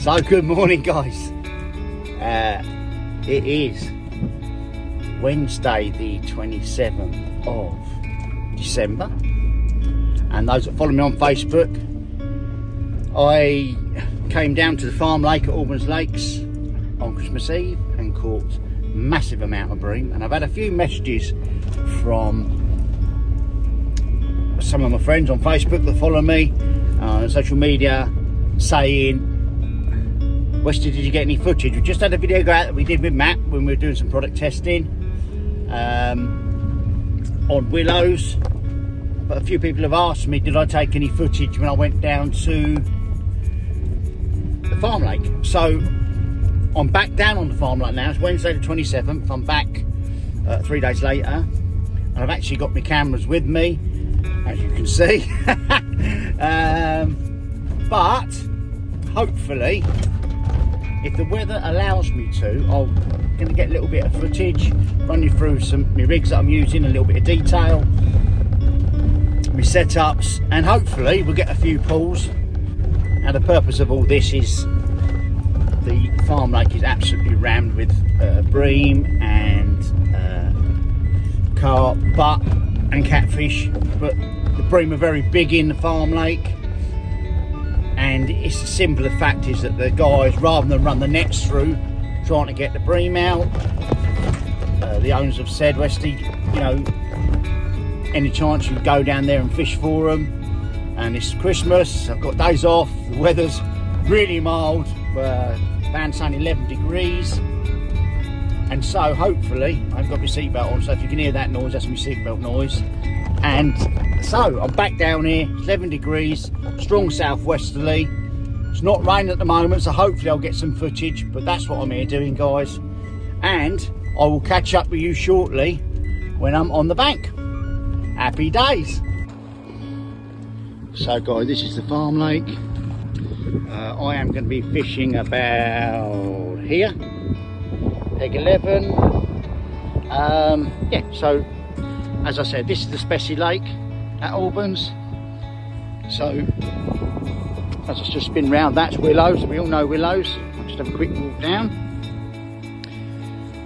So good morning guys. It is Wednesday the 27th of December, and those that follow me on Facebook, I came down to the farm lake at Albans Lakes on Christmas Eve and caught a massive amount of bream, and I've had a few messages from some of my friends on Facebook that follow me on social media saying, Westy, did you get any footage? We just had a video go out that we did with Matt when we were doing some product testing on Willows, but a few people have asked me, did I take any footage when I went down to the farm lake? So I'm back down on the farm lake now. It's Wednesday the 27th. I'm back 3 days later, and I've actually got my cameras with me, as you can see. But hopefully, if the weather allows me to, I'm going to get a little bit of footage, run you through some my rigs that I'm using, a little bit of detail, my setups, and hopefully we'll get a few pulls. Now the purpose of all this is the farm lake is absolutely rammed with bream and carp, and catfish, but the bream are very big in the farm lake. And it's the simple fact is that the guys, rather than run the nets through trying to get the bream out, the owners have said, Westy, you know, any chance you go down there and fish for them, and it's Christmas, I've got days off, the weather's really mild, down saying 11 degrees, and so hopefully, I've got my seatbelt on, so if you can hear that noise, that's my seatbelt noise. And so I'm back down here, 11 degrees, strong southwesterly. It's not raining at the moment, so hopefully I'll get some footage, but that's what I'm here doing, guys. And I will catch up with you shortly when I'm on the bank. Happy days. So guys, this is the farm lake. I am going to be fishing about here, peg 11. Yeah, so as I said, this is the Specimen lake at Albans. So as I just spin round, that's Willows. We all know Willows. I'll just have a quick walk down.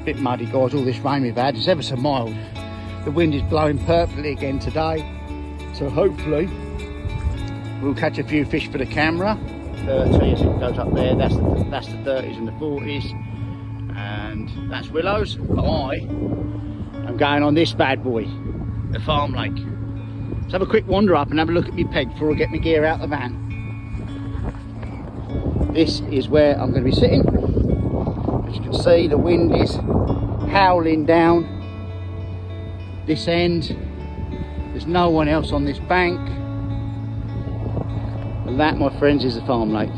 Bit muddy, guys, all this rain we've had. It's ever so mild. The wind is blowing perfectly again today, so hopefully we'll catch a few fish for the camera. 30 as it goes up there, that's the 30s and the 40s, and that's Willows. But I'm going on this bad boy, the farm lake. Let's have a quick wander up and have a look at my peg before I get my gear out of the van. This is where I'm going to be sitting. As you can see, the wind is howling down this end. There's no one else on this bank. And that, my friends, is the farm lake.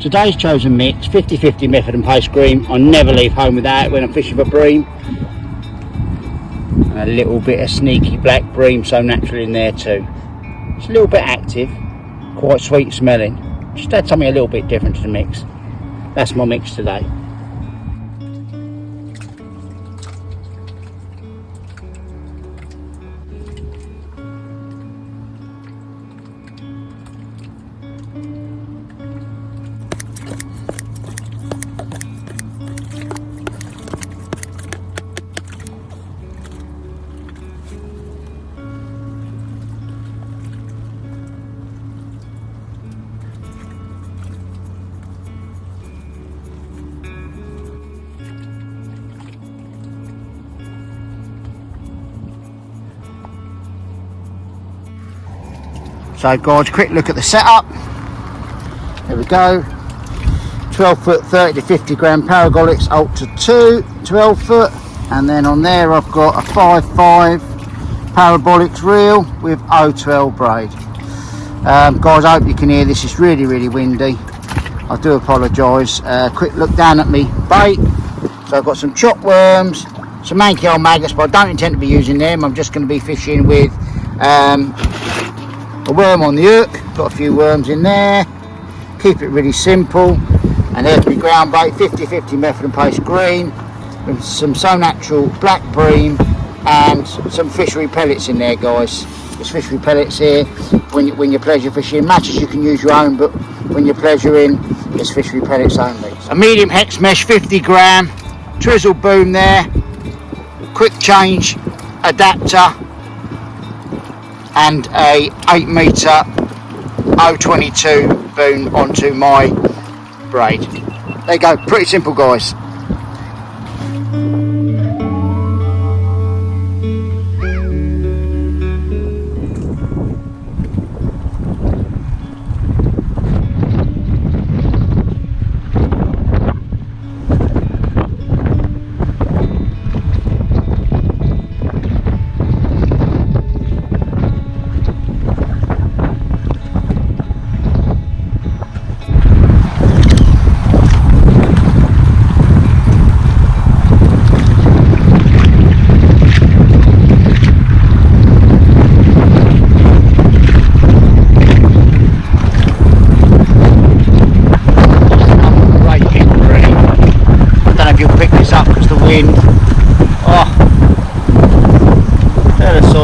Today's chosen mix, 50-50 method and paste bream. I never leave home without it when I'm fishing for bream. And a little bit of sneaky black bream, so natural in there too. It's a little bit active, quite sweet smelling. Just add something a little bit different to the mix. That's my mix today. So guys, quick look at the setup. There we go. 12 foot 30 to 50 gram Paragolics Ultra 2, 12 foot. And then on there I've got a 5.5 Parabolics reel with 012 braid. Guys, I hope you can hear this. It's really, really windy. I do apologise. Quick look down at me bait. So I've got some chopped worms, some manky old maggots, but I don't intend to be using them. I'm just going to be fishing with a worm on the hook. Got a few worms in there. Keep it really simple. And there's my ground bait, 50-50 method and paste green. with some so natural black bream and some fishery pellets in there, guys. There's fishery pellets here when you're pleasure fishing. Matches you can use your own, but when you're pleasuring, there's fishery pellets only. A medium hex mesh, 50 gram, twizzle boom there, quick change adapter, and a 8 metre 022 boom onto my braid. There you go, pretty simple, guys.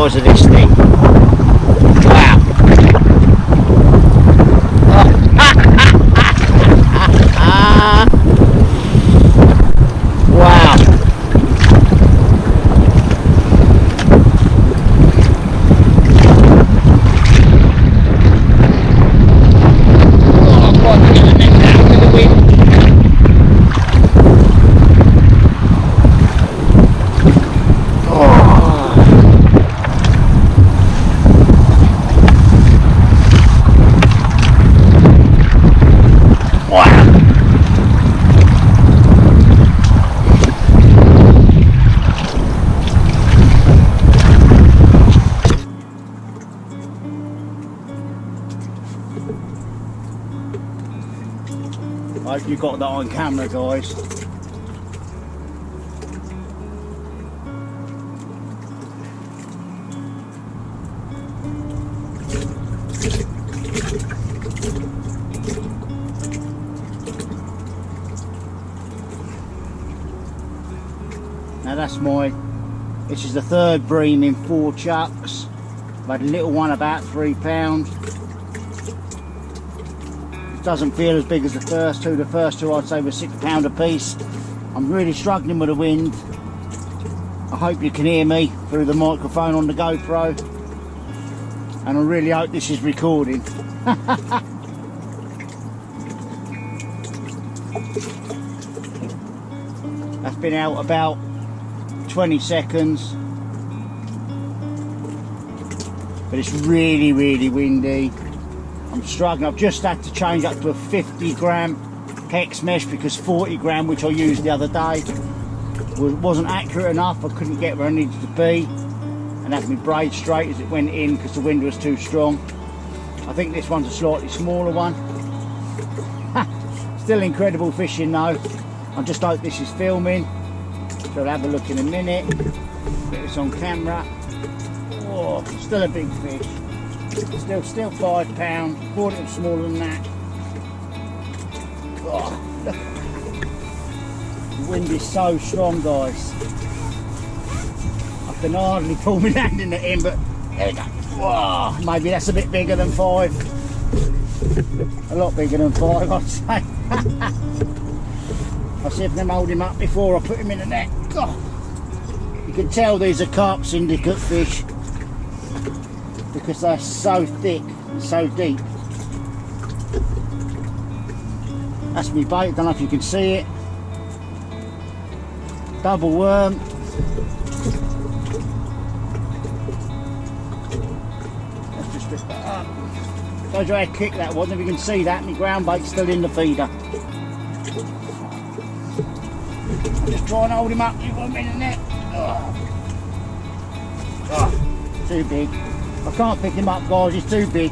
Of this thing. Wow. Wow. I hope you got that on camera, guys. Now this is the third bream in 4 chucks. I've had a little one about £3. Doesn't feel as big as the first two. The first two I'd say were £6 a piece. I'm really struggling with the wind. I hope you can hear me through the microphone on the GoPro, and I really hope this is recording. That's been out about 20 seconds, but it's really windy. I'm struggling. I've just had to change up to a 50 gram hex mesh because 40 gram, which I used the other day, wasn't accurate enough. I couldn't get where I needed to be, and had my braid straight as it went in because the wind was too strong. I think this one's a slightly smaller one. Still incredible fishing though. I just hope this is filming, so I'll have a look in a minute. Get this on camera. Oh, still a big fish. Still £5. Thought it was smaller than that. Oh, the wind is so strong, guys. I can hardly pull my landing net in, but there we go. Whoa, maybe that's a bit bigger than 5. A lot bigger than 5, I'd say. I'll see if I can hold him up before I put him in the net. Oh, you can tell these are carp syndicate fish, because they're so thick, so deep. That's me bait, I don't know if you can see it. Double worm. Let's just lift that up. Shows you how quick that was. If you can see that, my ground bait's still in the feeder. I'll just try and hold him up, you want me in the net. Oh, too big. I can't pick him up, guys, he's too big.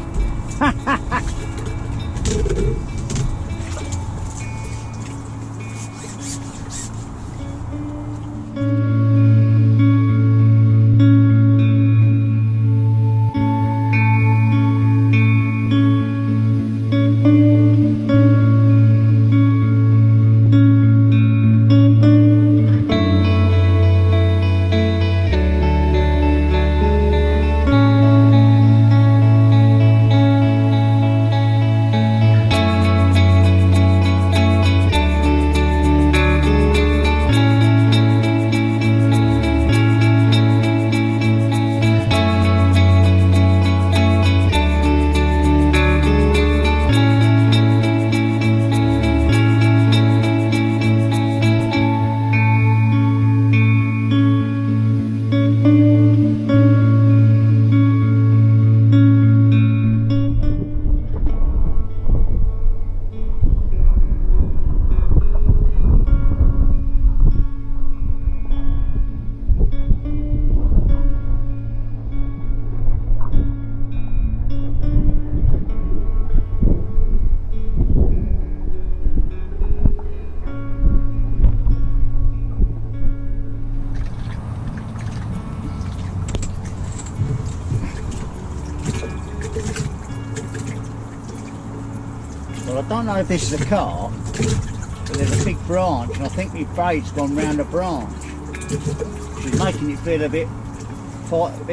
don't know if this is a carp, but there's a big branch, and I think my braid's gone round the branch. Which is making it feel a bit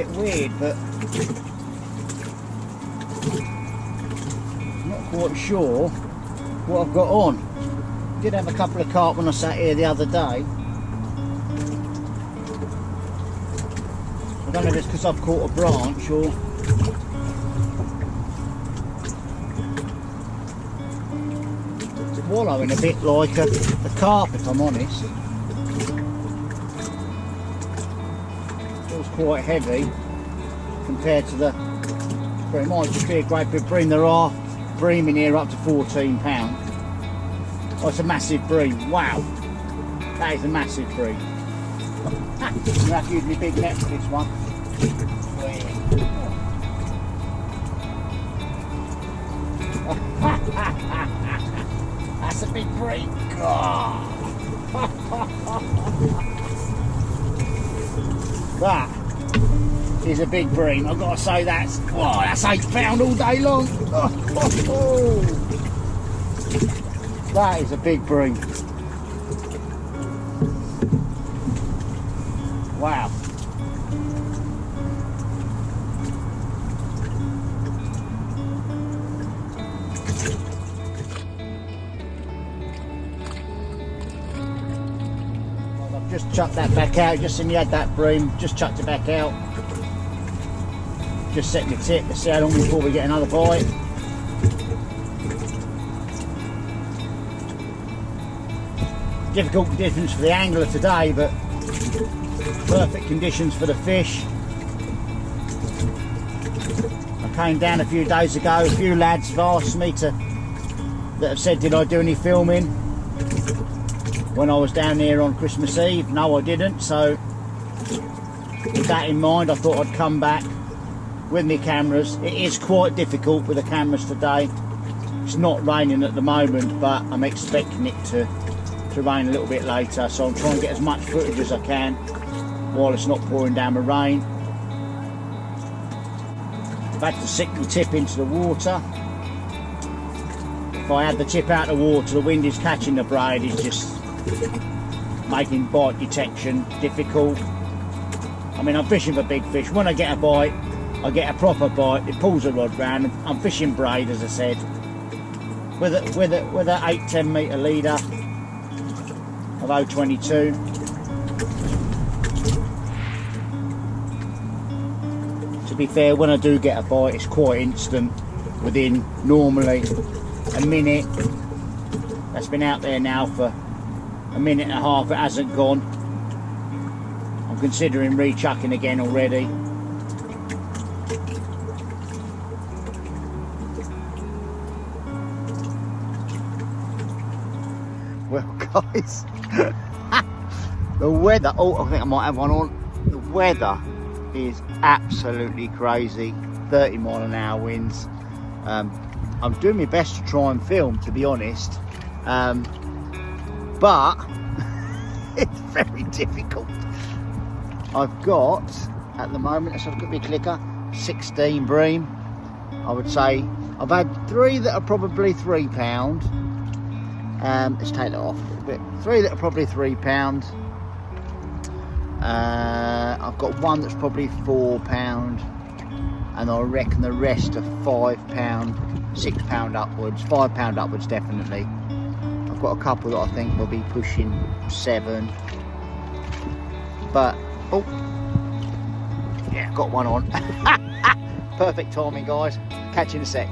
weird, but I'm not quite sure what I've got on. I did have a couple of carp when I sat here the other day. I don't know if it's because I've caught a branch or... It's wallowing a bit like a carp, if I'm honest. Feels quite heavy compared to the... But it might just be a great big bream. There are bream in here up to 14 pounds. Oh, it's a massive bream. Wow. That is a massive bream. I'm going to have to use my big net for this one. That's a big bream. That is a big bream. I've got to say that's 8 pound all day long. That is a big bream. Wow. I've just chucked that back out, just seen you had that bream, just chucked it back out. Just set my tip to see how long before we get another bite. Difficult conditions for the angler today, but perfect conditions for the fish. I came down a few days ago, a few lads have asked me that have said did I do any filming when I was down there on Christmas Eve. No, I didn't, so with that in mind I thought I'd come back with my cameras. It is quite difficult with the cameras today. It's not raining at the moment, but I'm expecting it to rain a little bit later, so I'm trying to get as much footage as I can while it's not pouring down the rain. I've had to sink the tip into the water. If I had the tip out of the water, the wind is catching the braid, it's just making bite detection difficult. I mean, I'm fishing for big fish. When I get a bite, I get a proper bite. It pulls the rod round. I'm fishing braid, as I said, with a 8-10 metre leader of 022. To be fair, when I do get a bite, it's quite instant, within normally a minute. That's been out there now for a minute and a half, it hasn't gone. I'm considering rechucking again already. Well guys, the weather, oh I think I might have one on. The weather is absolutely crazy, 30 mile an hour winds. I'm doing my best to try and film, to be honest, but it's very difficult. I've got, at the moment, let's have a look at my clicker, 16 bream. I would say I've had 3 that are probably £3. Let's take that off a little bit. 3 that are probably £3. I've got 1 that's probably £4, and I reckon the rest are £5, £6 upwards, £5 upwards definitely. I've got a couple that I think will be pushing 7, but oh yeah, got one on. Perfect timing guys, catch you in a sec.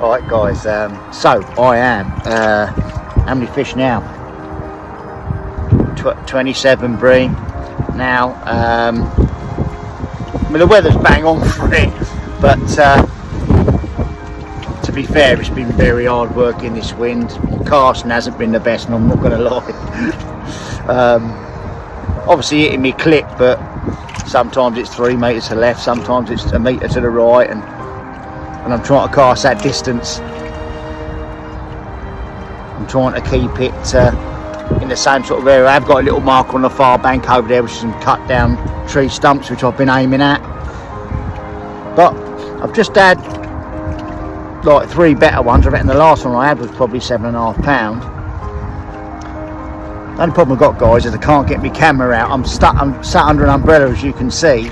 Alright guys, so I am, how many fish now? 27 bream. Now, I mean the weather's bang on for it, but to be fair, it's been very hard work in this wind. My casting hasn't been the best, and I'm not going to lie. Obviously hitting me clip, but sometimes it's 3 metres to the left, sometimes it's a metre to the right, and I'm trying to cast that distance. I'm trying to keep it in the same sort of area. I've got a little marker on the far bank over there, which is some cut down tree stumps, which I've been aiming at. But I've just had like 3 better ones. I reckon the last one I had was probably £7.5. The only problem I've got, guys, is I can't get my camera out. I'm sat under an umbrella, as you can see,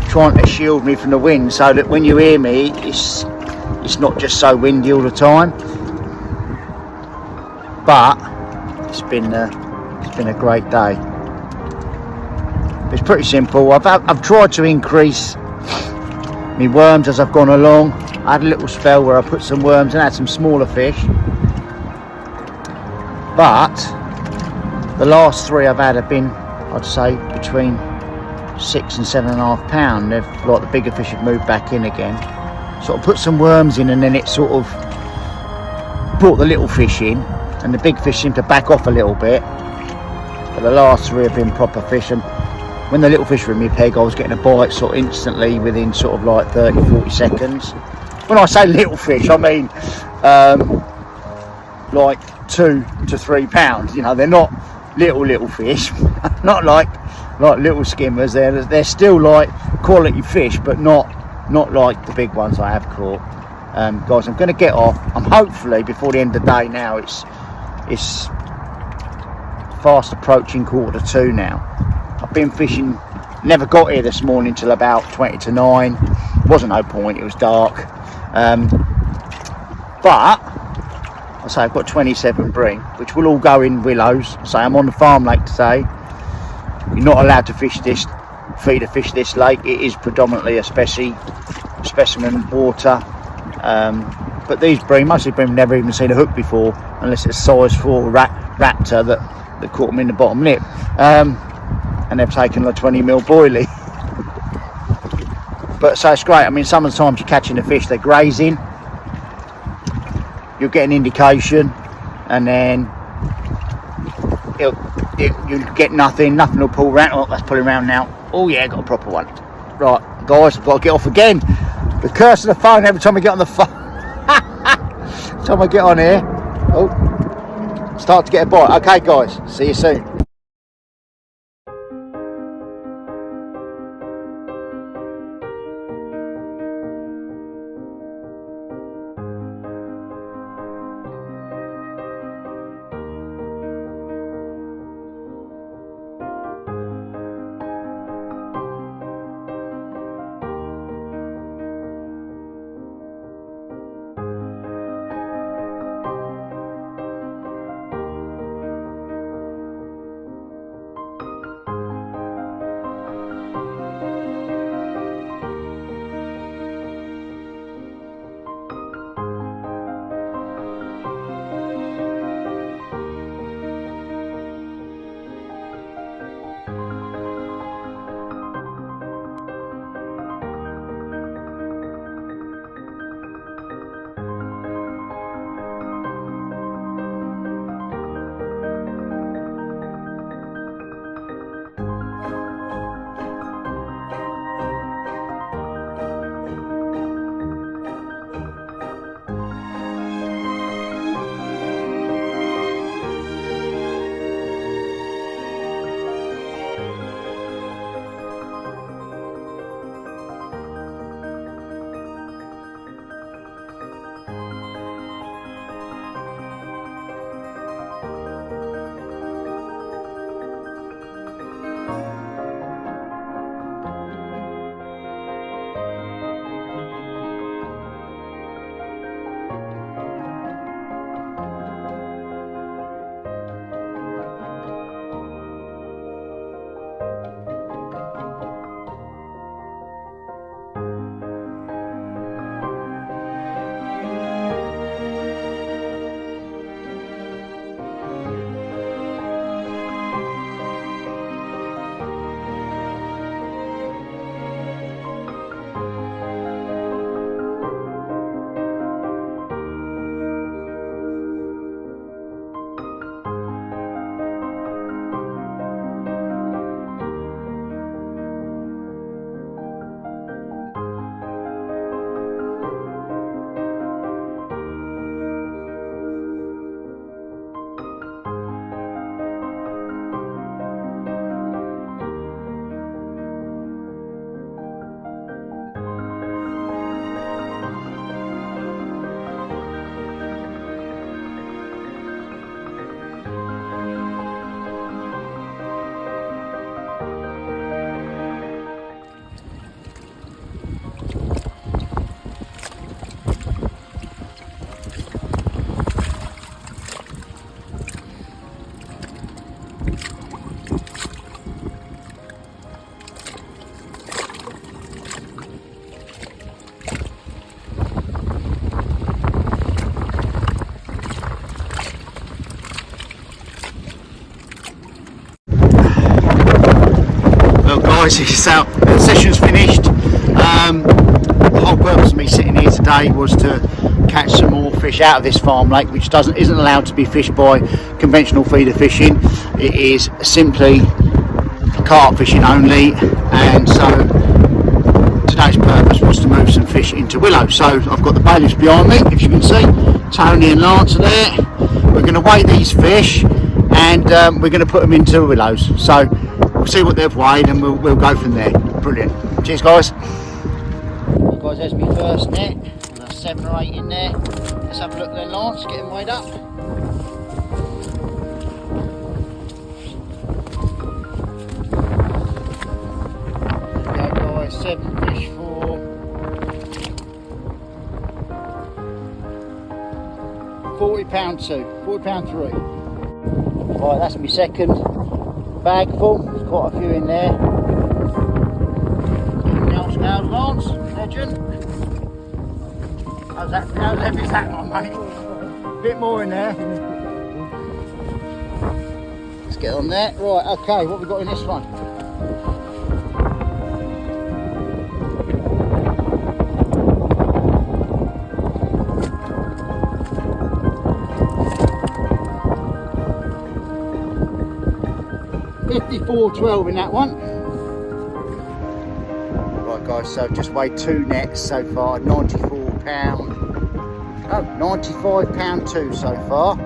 trying to shield me from the wind, so that when you hear me, it's not just so windy all the time. But it's been a great day. It's pretty simple. I've tried to increase my worms as I've gone along. I had a little spell where I put some worms and had some smaller fish, but the last 3 I've had have been, I'd say, between £6 and £7.5. They've, like, the bigger fish have moved back in again. Sort of put some worms in, and then it sort of brought the little fish in, and the big fish seemed to back off a little bit. But the last 3 have been proper fish, and when the little fish were in my peg, I was getting a bite sort of instantly within sort of like 30-40 seconds. When I say little fish, I mean like 2 to 3 pounds. You know, they're not little fish, not like little skimmers. They're still like quality fish, but not like the big ones I have caught. Guys, I'm going to get off. I'm hopefully before the end of the day now. It's fast approaching 1:45 now. I've been fishing, never got here this morning till about 20 to 9. Wasn't no point, it was dark. But I say I've got 27 bream, which will all go in Willows. I say I'm on the farm lake today. You're not allowed to feed a fish this lake. It is predominantly a specimen water. But these bream, most of the bream, never even seen a hook before, unless it's a size 4 raptor that caught them in the bottom lip. And they've taken a 20mm boilie. But so it's great. I mean, some of the times you're catching the fish, they're grazing, you'll get an indication, and then you get nothing will pull around. Oh, that's pulling around now. Oh yeah, got a proper one. Right, guys, I've got to get off again. The curse of the phone every time I get on the phone. Every time I get on here, oh, start to get a bite. Okay guys, see you soon. so the session's finished. The whole purpose of me sitting here today was to catch some more fish out of this farm lake, which isn't allowed to be fished by conventional feeder fishing. It is simply carp fishing only, and so today's purpose was to move some fish into Willows. So I've got the bailiffs behind me, if you can see. Tony and Lance are there. We're going to weigh these fish, and we're going to put them into Willows. So we'll see what they've weighed, and we'll go from there. Brilliant. Cheers, guys. Well, guys, there's my first net. There's 7 or 8 in there. Let's have a look then, Lance. Get them weighed up. There we go, guys. 7 fish for £40 2, £40 3. Right, that's my second bag full. There's quite a few in there. Scales, Lance, legend. How heavy is that one, mate? A bit more in there. Let's get on there. Right, okay, what have we got in this one? £54.12 in that one. Right guys, so I've just weighed 2 nets so far, £95 2 so far.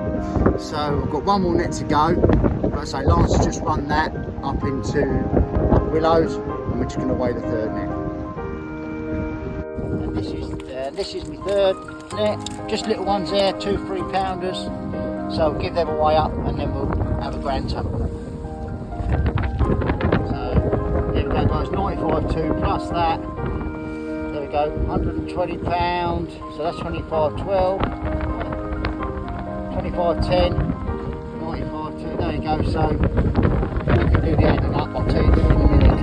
So I've got 1 more net to go. Like I say, Lance has just run that up into Willows, and we're just going to weigh the 3rd net. And this is my 3rd net. Just little ones there, 2 3-pounders. So I'll give them a weigh up, and then we'll have a grand total. There we go, guys, 95 2 plus that. There we go, £120, so that's 25 12, 25 10, 95 2. There you go, so you can do the adding up. I'll tell you in a minute.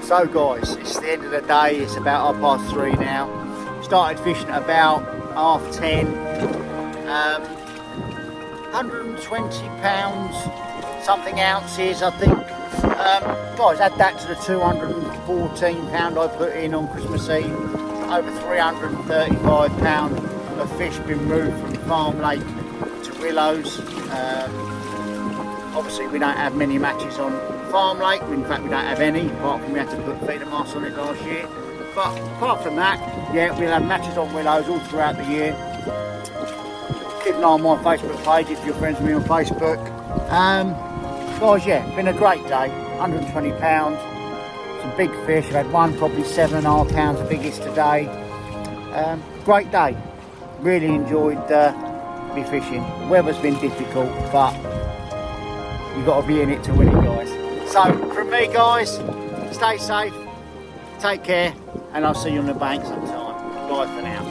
So guys, it's the end of the day. It's about 3:30 now. Started fishing at about 10:30. 120 pounds something ounces, I think. Guys, add that to the 214 pound I put in on Christmas Eve. Over 335 pound of fish been moved from Farm Lake to Willows. Obviously we don't have many matches on Farm Lake. In fact, we don't have any, apart from we had to put feeder masts on it last year. But apart from that, yeah, we'll have matches on Willows all throughout the year. Keep an eye on my Facebook page if you're friends with me on Facebook. Guys, yeah, been a great day. £120, some big fish. I've had one probably 7.5 pounds, the biggest today. Great day. Really enjoyed me fishing. Weather's been difficult, but you've got to be in it to win it, guys. So from me, guys, stay safe, take care, and I'll see you on the bank sometime. Bye for now.